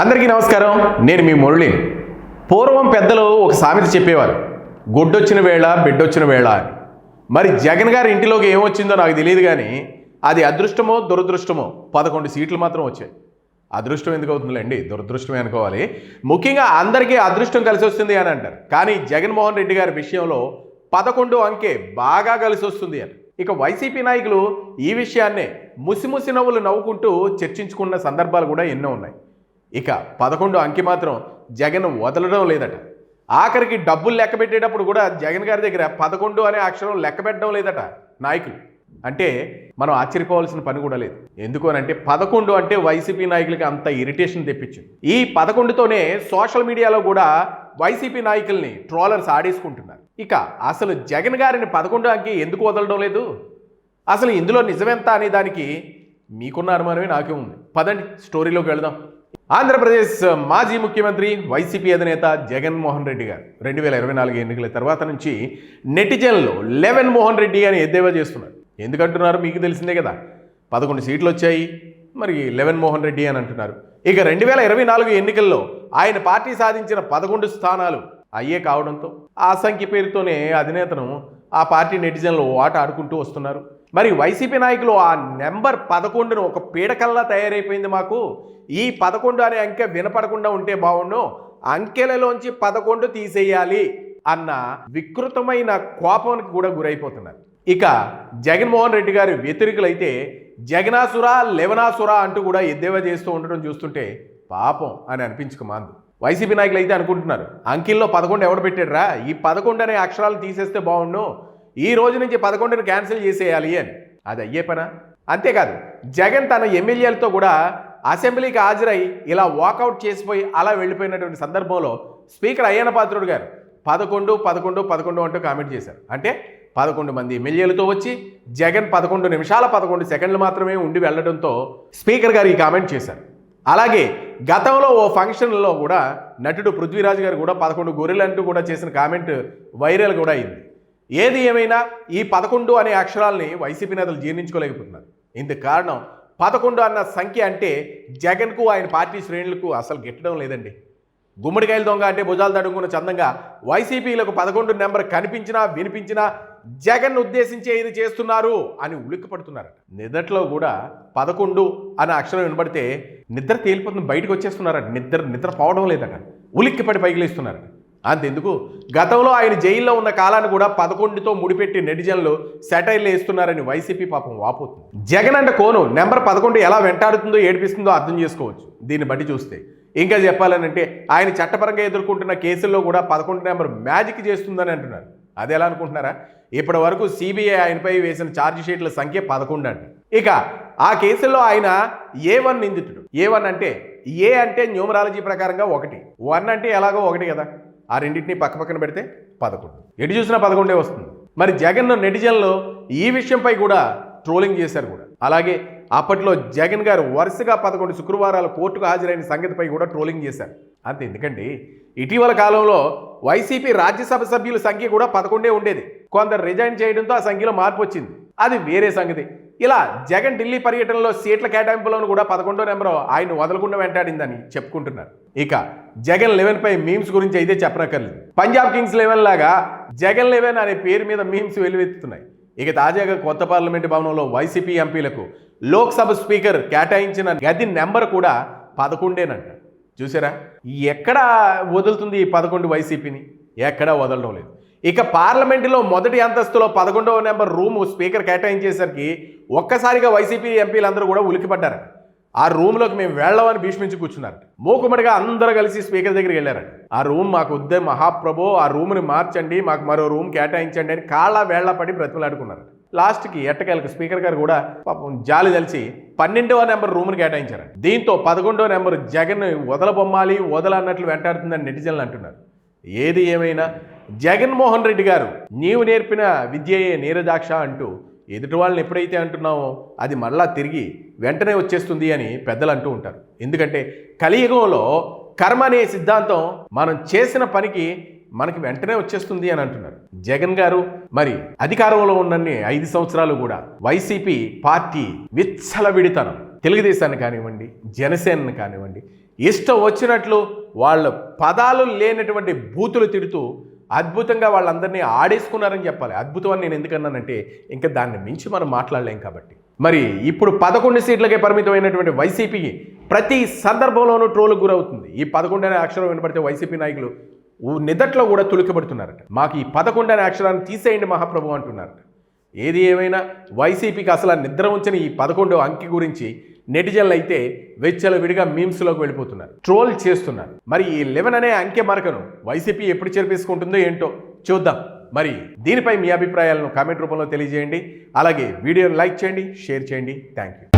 అందరికీ నమస్కారం. నేను మీ మురళిని. పూర్వం పెద్దలు ఒక సామెత చెప్పేవారు, గొడ్డొచ్చిన వేళ బిడ్డొచ్చిన వేళ అని. మరి జగన్ గారి ఇంటిలోకి ఏమొచ్చిందో నాకు తెలియదు, కానీ అది అదృష్టమో దురదృష్టమో 11 సీట్లు మాత్రం వచ్చాయి. అదృష్టం ఎందుకు అవుతుందిలేండి, దురదృష్టమే అనుకోవాలి. ముఖ్యంగా అందరికీ అదృష్టం కలిసి వస్తుంది అని అంటారు, కానీ జగన్మోహన్ రెడ్డి గారి విషయంలో 11 అంకె బాగా కలిసి వస్తుంది అని. ఇక వైసీపీ నాయకులు ఈ విషయాన్నే ముసిముసి నవ్వులు నవ్వుకుంటూ చర్చించుకున్న సందర్భాలు కూడా ఎన్నో ఉన్నాయి. ఇక 11 అంకె మాత్రం జగన్ వదలడం లేదట. ఆఖరికి డబ్బులు లెక్క పెట్టేటప్పుడు కూడా జగన్ గారి దగ్గర 11 అనే అక్షరం లెక్క పెట్టడం లేదట నాయకులు. అంటే మనం ఆశ్చర్యపోవాల్సిన పని కూడా లేదు. ఎందుకు అని అంటే 11 అంటే వైసీపీ నాయకులకి అంత ఇరిటేషన్ తెప్పించింది. ఈ 11తోనే సోషల్ మీడియాలో కూడా వైసీపీ నాయకుల్ని ట్రోలర్స్ ఆడేసుకుంటున్నారు. ఇక అసలు జగన్ గారిని 11 అంకె ఎందుకు వదలడం లేదు, అసలు ఇందులో నిజమెంత అనే దానికి మీకున్న అనుమానమే నాకే ఉంది. పదండి స్టోరీలోకి వెళదాం. ఆంధ్రప్రదేశ్ మాజీ ముఖ్యమంత్రి వైసీపీ అధినేత జగన్మోహన్ రెడ్డి గారు 2024 ఎన్నికల తర్వాత నుంచి నెటిజన్లో లెవెన్ మోహన్ రెడ్డి అని ఎద్దేవా చేస్తున్నారు. ఎందుకంటున్నారు మీకు తెలిసిందే కదా, 11 సీట్లు వచ్చాయి, మరి లెవెన్ మోహన్ రెడ్డి అని అంటున్నారు. ఇక 2024 ఎన్నికల్లో ఆయన పార్టీ సాధించిన 11 స్థానాలు అయ్యే కావడంతో ఆ సంఖ్య పేరుతోనే అధినేతను ఆ పార్టీ నెటిజన్లు ఓట ఆడుకుంటూ వస్తున్నారు. మరి వైసీపీ నాయకులు ఆ నెంబర్ 11ను ఒక పీడకల్లా తయారైపోయింది, మాకు ఈ 11 అనే అంకె వినపడకుండా ఉంటే బాగుండు, అంకెలలోంచి 11 తీసేయాలి అన్న వికృతమైన కోపానికి కూడా గురైపోతున్నారు. ఇక జగన్మోహన్ రెడ్డి గారి వ్యతిరేకులైతే జగనాసురా లెవనాసురా అంటూ కూడా ఎద్దేవా చేస్తూ ఉండడం చూస్తుంటే పాపం అని అనిపించుకోమాందు. వైసీపీ నాయకులు అయితే అనుకుంటున్నారు, అంకెల్లో 11 ఎవడు పెట్టాడురా, ఈ 11 అనే అక్షరాలు తీసేస్తే బాగుండు, ఈ రోజు నుంచి 11ను క్యాన్సిల్ చేసేయాలి అని. అది అయ్యే పనా? అంతేకాదు, జగన్ తన ఎమ్మెల్యేలతో కూడా అసెంబ్లీకి హాజరై ఇలా వాకౌట్ చేసిపోయి అలా వెళ్ళిపోయినటువంటి సందర్భంలో స్పీకర్ అయ్యన్న పాత్రుడు గారు 11 11 11 అంటూ కామెంట్ చేశారు. అంటే 11 మంది ఎమ్మెల్యేలతో వచ్చి జగన్ 11 నిమిషాల 11 సెకండ్లు మాత్రమే ఉండి వెళ్లడంతో స్పీకర్ గారు ఈ కామెంట్ చేశారు. అలాగే గతంలో ఓ ఫంక్షన్లో కూడా నటుడు పృథ్వీరాజ్ గారు కూడా 11 గొర్రెలు అంటూ కూడా చేసిన కామెంట్ వైరల్ కూడా అయింది. ఏది ఏమైనా ఈ 11 అనే అక్షరాల్ని వైసీపీ నేతలు జీర్ణించుకోలేకపోతున్నారు. ఇందుకు కారణం 11 అన్న సంఖ్య అంటే జగన్కు ఆయన పార్టీ శ్రేణులకు అసలు గిట్టడం లేదండి. గుమ్మడికాయల దొంగ అంటే భుజాలు తడుముకున్న చందంగా వైసీపీలకు 11 నెంబర్ కనిపించినా వినిపించినా జగన్ ఉద్దేశించే ఇది చేస్తున్నారు అని ఉలిక్కిపడుతున్నారు. నిద్రలో కూడా 11 అనే అక్షరం వినబడితే నిద్ర తేలిపోతుంది, బయటకు వచ్చేస్తున్నారట. నిద్ర పోవడం లేదట, ఉలిక్కిపడి పైకి లేస్తున్నారట. అంతెందుకు, గతంలో ఆయన జైల్లో ఉన్న కాలాన్ని కూడా 11తో ముడిపెట్టి నెటిజన్లు సెటైర్లు వేస్తున్నారని వైసీపీ పాపం వాపోతుంది. జగన్ అంటే కోను నెంబర్ 11 ఎలా వెంటాడుతుందో ఏడిపిస్తుందో అర్థం చేసుకోవచ్చు దీన్ని బట్టి చూస్తే. ఇంకా చెప్పాలనంటే ఆయన చట్టపరంగా ఎదుర్కొంటున్న కేసుల్లో కూడా 11 నెంబర్ మ్యాజిక్ చేస్తుందని అంటున్నారు. అది ఎలా అనుకుంటున్నారా? ఇప్పటి వరకు సిబిఐ ఆయనపై వేసిన ఛార్జ్ షీట్ల సంఖ్య 11 అంట. ఇక ఆ కేసుల్లో ఆయన A1 నిందితుడు. A1 అంటే ఏ అంటే న్యూమరాలజీ ప్రకారంగా 1, 1 అంటే ఎలాగో 1 కదా, ఆ రెండింటిని పక్కన పెడితే 11, ఎటు చూసినా 11 వస్తుంది. మరి జగన్ నెటిజన్లు ఈ విషయంపై కూడా ట్రోలింగ్ చేశారు కూడా. అలాగే అప్పట్లో జగన్ గారు వరుసగా 11 శుక్రవారాలు కోర్టుకు హాజరైన సంగతిపై కూడా ట్రోలింగ్ చేశారు. అంతే ఎందుకండి, ఇటీవల కాలంలో వైసీపీ రాజ్యసభ సభ్యుల సంఖ్య కూడా 11 ఉండేది. కొందరు రిజైన్ చేయడంతో ఆ సంఖ్యలో మార్పు వచ్చింది, అది వేరే సంగతి. ఇలా జగన్ ఢిల్లీ పర్యటనలో సీట్ల కేటాయింపులోను కూడా 11 నెంబర్ ఆయన వదలకుండా వెంటాడిందని చెప్పుకుంటున్నారు. ఇక జగన్ 11 పై మీమ్స్ గురించి అయితే చెప్పనక్కర్లేదు. పంజాబ్ కింగ్స్ 11 లాగా జగన్ 11 అనే పేరు మీద మీమ్స్ వెలువెత్తుతున్నాయి. ఇక తాజాగా కొత్త పార్లమెంటు భవనంలో వైసీపీ ఎంపీలకు లోక్సభ స్పీకర్ కేటాయించిన గది నెంబర్ కూడా 11నంట. చూసారా, ఎక్కడ వదులుతుంది ఈ 11 వైసీపీని? ఎక్కడా వదలడం లేదు. ఇక పార్లమెంటులో మొదటి అంతస్తులో 11వ నెంబర్ రూము స్పీకర్ కేటాయించేసరికి ఒక్కసారిగా వైసీపీ ఎంపీలందరూ కూడా ఉలికిపడ్డారు. ఆ రూమ్లోకి మేము వెళ్ళమని భీష్మించి కూర్చున్నారు. మూకుమ్మడిగా అందరూ కలిసి స్పీకర్ దగ్గరికి వెళ్ళారట. ఆ రూమ్ మాకు వద్దే మహాప్రభో, ఆ రూమ్ని మార్చండి, మాకు మరో రూమ్ కేటాయించండి అని కాళ్ళ వేళ్ల పడి బ్రతిమలాడుకున్నారు. లాస్ట్కి ఎట్టకేలకు స్పీకర్ గారు కూడా పాపం జాలి తెలిసి 12వ నెంబర్ రూమ్ని కేటాయించారు. దీంతో 11వ నెంబర్ జగన్ వదలబొమ్మాలి వదలన్నట్లు వెంటాడుతుందని నెటిజన్లు అంటున్నారు. ఏది ఏమైనా జగన్మోహన్ రెడ్డి గారు నీవు నేర్పిన విద్యయే నీరజాక్ష అంటూ ఎదుటి వాళ్ళని ఎప్పుడైతే అంటున్నామో అది మళ్ళా తిరిగి వెంటనే వచ్చేస్తుంది అని పెద్దలు అంటూ ఉంటారు. ఎందుకంటే కలియుగంలో కర్మ అనే సిద్ధాంతం మనం చేసిన పనికి మనకి వెంటనే వచ్చేస్తుంది అని అంటున్నారు. జగన్ గారు మరి అధికారంలో ఉన్నన్ని 5 సంవత్సరాలు కూడా వైసీపీ పార్టీ విచ్చలవిడితనం తెలుగుదేశాన్ని కానివ్వండి, జనసేనని కానివ్వండి, ఇష్టం వచ్చినట్లు వాళ్ళ పదాలు లేనటువంటి బూతులు తిడుతూ అద్భుతంగా వాళ్ళందరినీ ఆడేసుకున్నారని చెప్పాలి. అద్భుతం అని నేను ఎందుకన్నానంటే ఇంకా దాన్ని మించి మనం మాట్లాడలేం కాబట్టి. మరి ఇప్పుడు 11 సీట్లకే పరిమితమైనటువంటి వైసీపీకి ప్రతి సందర్భంలోనూ ట్రోల్కి గురవుతుంది. ఈ 11 అనే అక్షరం వినపడితే వైసీపీ నాయకులు నిదట్లో కూడా తులికబడుతున్నారట. మాకు ఈ 11 అనే అక్షరాన్ని తీసేయండి మహాప్రభు అంటున్నారట. ఏది ఏమైనా వైసీపీకి అసలు నిద్ర ఉంచని ఈ 11 అంకె గురించి నెటిజన్లు అయితే విడిగా మీమ్స్లోకి వెళ్ళిపోతున్నారు, ట్రోల్ చేస్తున్నారు. మరి ఈ 11 అనే అంకె మరకను వైసీపీ ఎప్పుడు చేర్పించుకుంటుందో ఏంటో చూద్దాం. మరి దీనిపై మీ అభిప్రాయాలను కామెంట్ రూపంలో తెలియజేయండి. అలాగే వీడియోను లైక్ చేయండి, షేర్ చేయండి. Thank you.